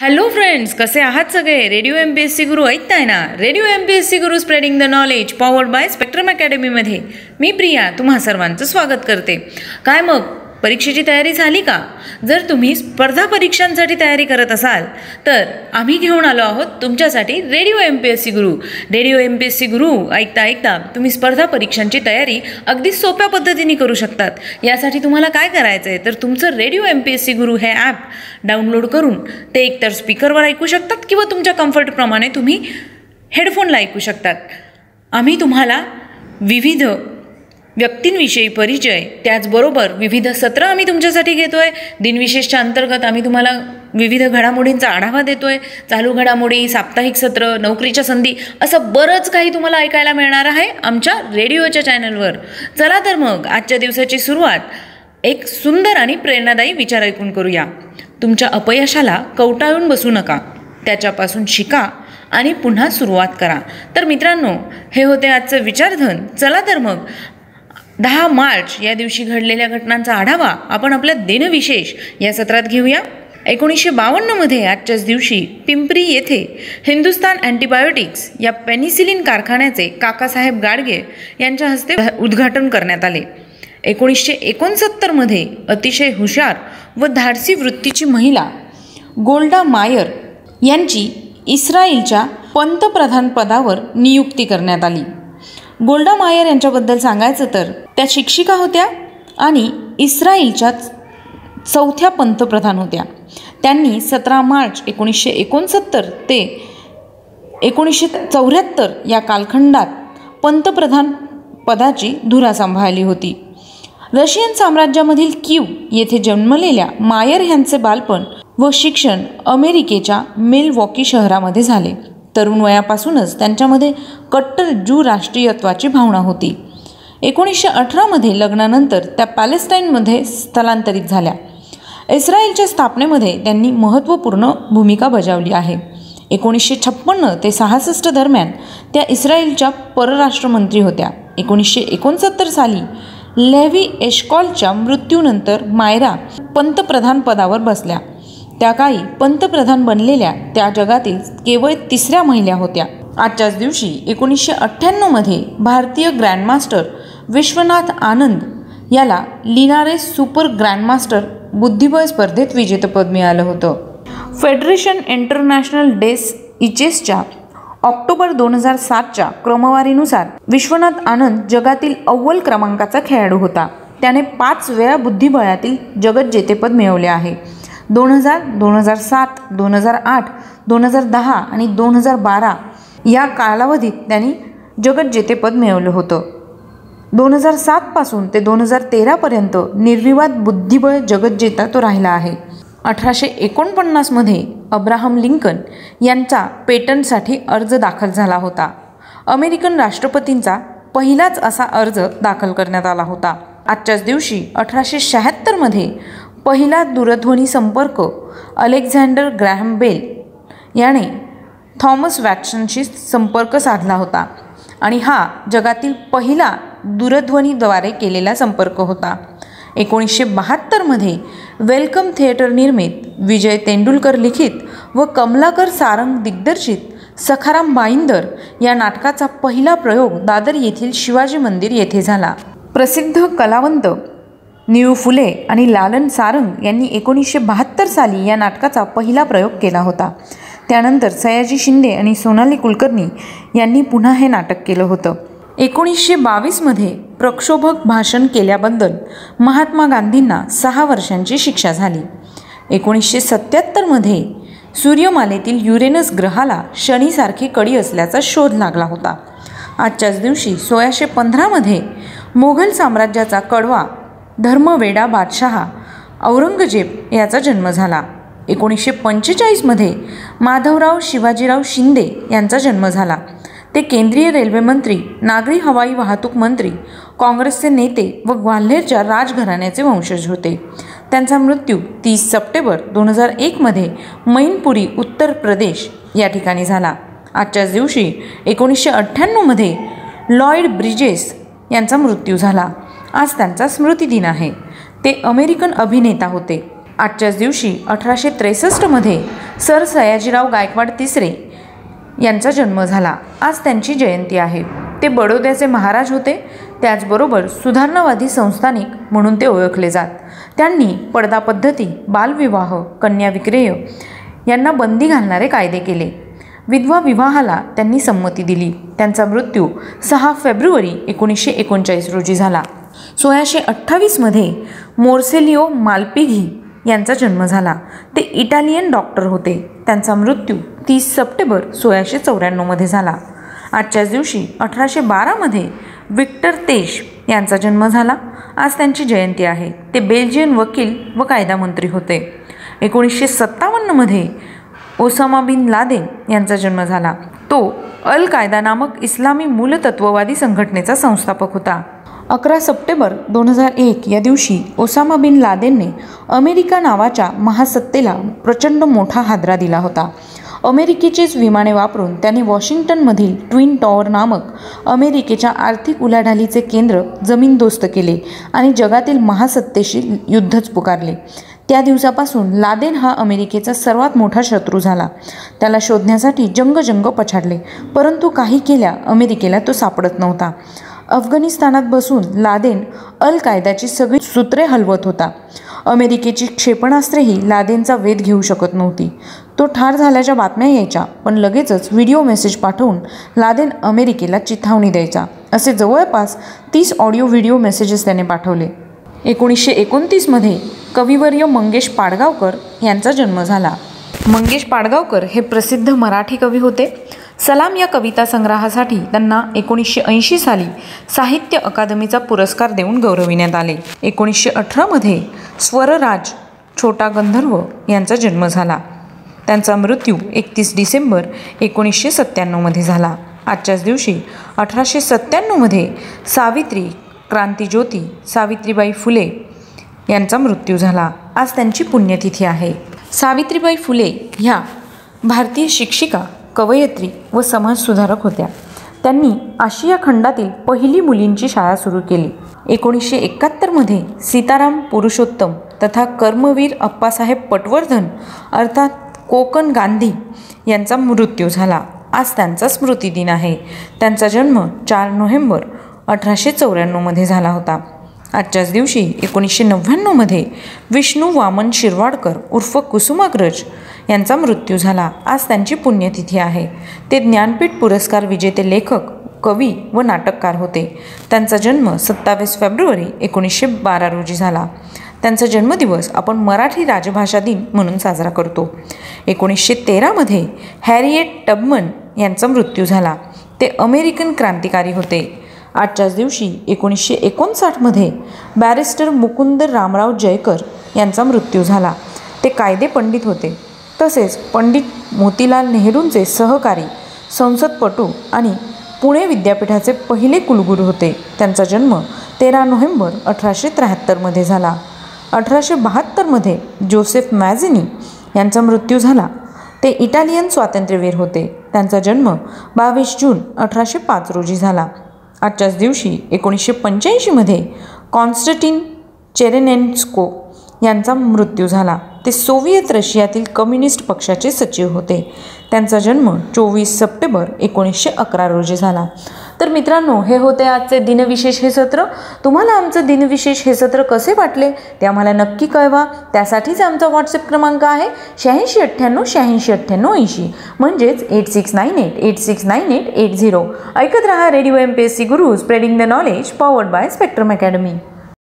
Hello friends, कसे आहात सगळे? रेडिओ MPSC गुरु ऐकताय ना? Radio MPSC Guru spreading the knowledge powered by spectrum अकॅडमीमध्ये मी प्रिया तुम्हा सर्वांचं स्वागत करते. काय मग परीक्षेची तयारी झाली का? जर तुम्ही स्पर्धा परीक्षांसाठी तयारी करत असाल तर आम्ही घेऊन आलो आहोत तुमच्यासाठी रेडिओ MPSC गुरु. रेडिओ MPSC गुरु ऐकता ऐकता तुम्ही स्पर्धा परीक्षांची तयारी अगदी सोप्या पद्धतीने करू शकतात. यासाठी तुम्हाला काय करायचं आहे तर तुमचं रेडिओ MPSC गुरु हे ॲप डाउनलोड करून ते एकतर स्पीकरवर ऐकू शकतात किंवा तुमच्या कम्फर्टप्रमाणे तुम्ही हेडफोनला ऐकू शकतात. आम्ही तुम्हाला विविध व्यक्तींविषयी परिचय, त्याचबरोबर विविध सत्र आम्ही तुमच्यासाठी घेतोय. दिनविशेषच्या अंतर्गत आम्ही तुम्हाला विविध घडामोडींचा आढावा देतोय. चालू घडामोडी, साप्ताहिक सत्र, नोकरीच्या संधी, असं बरंच काही तुम्हाला ऐकायला मिळणार आहे आमच्या रेडिओच्या चॅनलवर. चला तर मग आजच्या दिवसाची सुरुवात एक सुंदर आणि प्रेरणादायी विचार ऐकून करूया. तुमच्या अपयशाला कवटाळून बसू नका, त्याच्यापासून शिका आणि पुन्हा सुरुवात करा. तर मित्रांनो, हे होते आजचं विचारधन. चला तर मग 10 मार्च या दिवशी घडलेल्या घटनांचा आढावा आपण आपल्या दिनविशेष या सत्रात घेऊया. 1952मध्ये आजच्याच दिवशी पिंपरी येथे हिंदुस्तान अँटीबायोटिक्स या पेनिसिलिन कारखान्याचे काकासाहेब गाडगे यांच्या हस्ते उद्घाटन करण्यात आले. 1969मध्ये अतिशय हुशार व धाडसी वृत्तीची महिला गोल्डा मायर यांची इस्रायलच्या पंतप्रधान पदावर नियुक्ती करण्यात आली. गोल्डा मायर यांच्याबद्दल सांगायचं तर त्या शिक्षिका होत्या आणि इस्रायलच्या 4थ्या पंतप्रधान होत्या. त्यांनी 17 मार्च 1969 ते 1974 या कालखंडात पंतप्रधान पदाची धुरा सांभाळली होती. रशियन साम्राज्यामधील कीव येथे जन्मलेल्या मायर यांचे बालपण व शिक्षण अमेरिकेच्या मिलवॉकी शहरामध्ये झाले. तरुण वयापासूनच त्यांच्यामध्ये कट्टर ज्यू राष्ट्रीयत्वाची भावना होती. 1918मध्ये लग्नानंतर त्या पॅलेस्टाईनमध्ये स्थलांतरित झाल्या. इस्रायलच्या स्थापनेमध्ये त्यांनी महत्त्वपूर्ण भूमिका बजावली आहे. 1956 ते 66 दरम्यान त्या इस्रायलच्या परराष्ट्रमंत्री होत्या. 1969 साली लेव्ही एशकॉलच्या मृत्यूनंतर मायरा पंतप्रधान पदावर बसल्या. त्या काळी पंतप्रधान बनलेल्या त्या जगातील केवळ 3ऱ्या महिला होत्या. आजच्याच दिवशी 1998मध्ये भारतीय ग्रँडमास्टर विश्वनाथ आनंद याला लिनारेस सुपर ग्रँडमास्टर बुद्धिबळ स्पर्धेत विजेतेपद मिळालं होतं. फेडरेशन इंटरनॅशनल डेस इचेसच्या ऑक्टोबर 2007च्या क्रमवारीनुसार विश्वनाथ आनंद जगातील अव्वल क्रमांकाचा खेळाडू होता. त्याने 5 वेळा बुद्धिबळातील जगत जेतेपद मिळवले आहे. 2000, 2007, 2008, 2010 आणि 2012 या कालावधीत त्यांनी जगत जेतेपद मिळवलं होतं. 2007 पासून ते 2013पर्यंत निर्विवाद बुद्धिबळ जगत जेता तो राहिला आहे. 1849मध्ये अब्राहम लिंकन यांचा पेटंटसाठी अर्ज दाखल झाला होता. अमेरिकन राष्ट्रपतींचा पहिलाच असा अर्ज दाखल करण्यात आला होता. आजच्याच दिवशी 1876मध्ये पहिला दूरध्वनी संपर्क अलेक्झांडर ग्रॅहम बेल याने थॉमस वॅटसनशी संपर्क साधला होता आणि हा जगातील पहिला दूरध्वनीद्वारे केलेला संपर्क होता. 1972मध्ये वेलकम थिएटर निर्मित, विजय तेंडुलकर लिखित व कमलाकर सारंग दिग्दर्शित सखाराम बाईंदर या नाटकाचा पहिला प्रयोग दादर येथील शिवाजी मंदिर येथे झाला. प्रसिद्ध कलावंत निळू फुले आणि लालन सारंग यांनी 1972 साली या नाटकाचा पहिला प्रयोग केला होता. त्यानंतर सयाजी शिंदे आणि सोनाली कुलकर्णी यांनी पुन्हा हे नाटक केलं होतं. 1922मध्ये प्रक्षोभक भाषण केल्याबद्दल महात्मा गांधींना 6 वर्षांची शिक्षा झाली. 1977मध्ये सूर्यमालेतील युरेनस ग्रहाला शनीसारखी कडी असल्याचा शोध लागला होता. आजच्याच दिवशी 1615मध्ये मोघल साम्राज्याचा कडवा धर्मवेडा बादशहा औरंगजेब याचा जन्म झाला. 1945मध्ये माधवराव शिवाजीराव शिंदे यांचा जन्म झाला. ते केंद्रीय रेल्वे मंत्री, नागरी हवाई वाहतूक मंत्री, काँग्रेसचे नेते व ग्वाल्हेरच्या राजघराण्याचे वंशज होते. त्यांचा मृत्यू 30 सप्टेंबर 2001मध्ये मैनपुरी, उत्तर प्रदेश या ठिकाणी झाला. आजच्याच दिवशी 1998मध्ये लॉयड ब्रिजेस यांचा मृत्यू झाला. आज त्यांचा स्मृतिदिन आहे. ते अमेरिकन अभिनेता होते. आजच्याच दिवशी 1863मध्ये सर सयाजीराव गायकवाड तिसरे यांचा जन्म झाला. आज त्यांची जयंती आहे. ते बडोद्याचे महाराज होते. त्याचबरोबर सुधारणावादी संस्थानिक म्हणून ते ओळखले जात. त्यांनी पडदा पद्धती, बालविवाह, कन्या विक्रेय यांना बंदी घालणारे कायदे केले. विधवा विवाहाला त्यांनी संमती दिली. त्यांचा मृत्यू 6 फेब्रुवारी 1939 रोजी झाला. 1628 मध्ये मोर्सेलिओ मालपिघी यांचा जन्म झाला. ते इटालियन डॉक्टर होते. त्यांचा मृत्यू 30 सप्टेंबर 1694 मध्ये झाला. आजच्याच दिवशी 1812 मध्ये विक्टर तेश यांचा जन्म झाला. आज त्यांची जयंती आहे. ते बेल्जियन वकील व कायदा मंत्री होते. 1957 मध्ये ओसामा बिन लादेन यांचा जन्म झाला. तो अल कायदा नामक इस्लामी मूलतत्ववादी संघटनेचा संस्थापक होता. 11 सप्टेंबर 2001 या दिवशी ओसामा बिन लादेनने अमेरिका नावाच्या महासत्तेला प्रचंड मोठा हादरा दिला होता. अमेरिकेचीच विमाने वापरून त्यांनी वॉशिंग्टनमधील ट्विन टॉवर नामक अमेरिकेच्या आर्थिक उलाढालीचे केंद्र जमीनदोस्त केले आणि जगातील महासत्तेशी युद्धच पुकारले. त्या दिवसापासून लादेन हा अमेरिकेचा सर्वात मोठा शत्रू झाला. त्याला शोधण्यासाठी जंग पछाडले, परंतु काही केल्या अमेरिकेला तो सापडत नव्हता. अफगाणिस्तानात बसून लादेन अल कायदाची सगळी सूत्रे हलवत होता. अमेरिकेची क्षेपणास्त्रेही लादेनचा वेध घेऊ शकत नव्हती. तो ठार झाल्याच्या बातम्या यायच्या, पण लगेचच व्हिडिओ मेसेज पाठवून लादेन अमेरिकेला चिथावणी द्यायचा. असे जवळपास 30 ऑडिओ व्हिडिओ मेसेजेस त्याने पाठवले. 1929 मध्ये कविवर्य मंगेश पाडगावकर यांचा जन्म झाला. मंगेश पाडगावकर हे प्रसिद्ध मराठी कवी होते. सलाम या कविता संग्रहासाठी त्यांना 1980 साली साहित्य अकादमीचा पुरस्कार देऊन गौरविण्यात आले. 1918 मध्ये स्वरराज छोटा गंधर्व यांचा जन्म झाला. त्यांचा मृत्यू 31 डिसेंबर 1997 मध्ये झाला. आजच्याच दिवशी 1897 मध्ये सावित्री क्रांतिज्योती सावित्रीबाई फुले यांचा मृत्यू झाला. आज त्यांची पुण्यतिथी आहे. सावित्रीबाई फुले ह्या भारतीय शिक्षिका, कवयित्री व समाजसुधारक होत्या. त्यांनी आशिया खंडातील पहिली मुलींची शाळा सुरू केली. 1971 मध्ये सीताराम पुरुषोत्तम तथा कर्मवीर अप्पासाहेब पटवर्धन अर्थात कोकण गांधी यांचा मृत्यू झाला. आज त्यांचा स्मृतिदिन आहे. त्यांचा जन्म 4 नोव्हेंबर 1894 मध्ये झाला होता. आजच्याच दिवशी 1999 मध्ये विष्णू वामन शिरवाडकर उर्फ कुसुमाग्रज यांचा मृत्यू झाला. आज त्यांची पुण्यतिथी आहे. ते ज्ञानपीठ पुरस्कार विजेते लेखक, कवी व नाटककार होते. त्यांचा जन्म 27 फेब्रुवारी 1912 रोजी झाला. त्यांचा जन्मदिवस आपण मराठी राजभाषा दिन म्हणून साजरा करतो. 1913 मध्ये हॅरिएट टबमन यांचा मृत्यू झाला. ते अमेरिकन क्रांतिकारी होते. आजच्याच दिवशी 1959 मध्ये बॅरिस्टर मुकुंद रामराव जयकर यांचा मृत्यू झाला. ते कायदे पंडित होते. तसेच पंडित मोतीलाल नेहरूंचे सहकारी, संसदपटू आणि पुणे विद्यापीठाचे पहिले कुलगुरू होते. त्यांचा जन्म 13 नोव्हेंबर 1873 मध्ये झाला. 1872 मध्ये जोसेफ मॅझिनी यांचा मृत्यू झाला. ते इटालियन स्वातंत्र्यवीर होते. त्यांचा जन्म 22 जून 1805 रोजी झाला. आजच्याच दिवशी 1985 मध्ये कॉन्स्टंटीन चेरेनेन्स्को यांचा मृत्यू झाला. ते सोव्हिएत रशियातील कम्युनिस्ट पक्षाचे सचिव होते. त्यांचा जन्म 24 सप्टेंबर 1911 रोजी झाला. तर मित्रांनो, हे होते आजचे दिनविशेष हे सत्र. तुम्हाला आमचं दिनविशेष हे सत्र कसे वाटले ते आम्हाला नक्की कळवा. त्यासाठीच आमचा व्हॉट्सअप क्रमांक आहे 8698 म्हणजेच 8698869880. ऐकत रहा radio MPSC Guru, spreading the knowledge, powered by spectrum academy.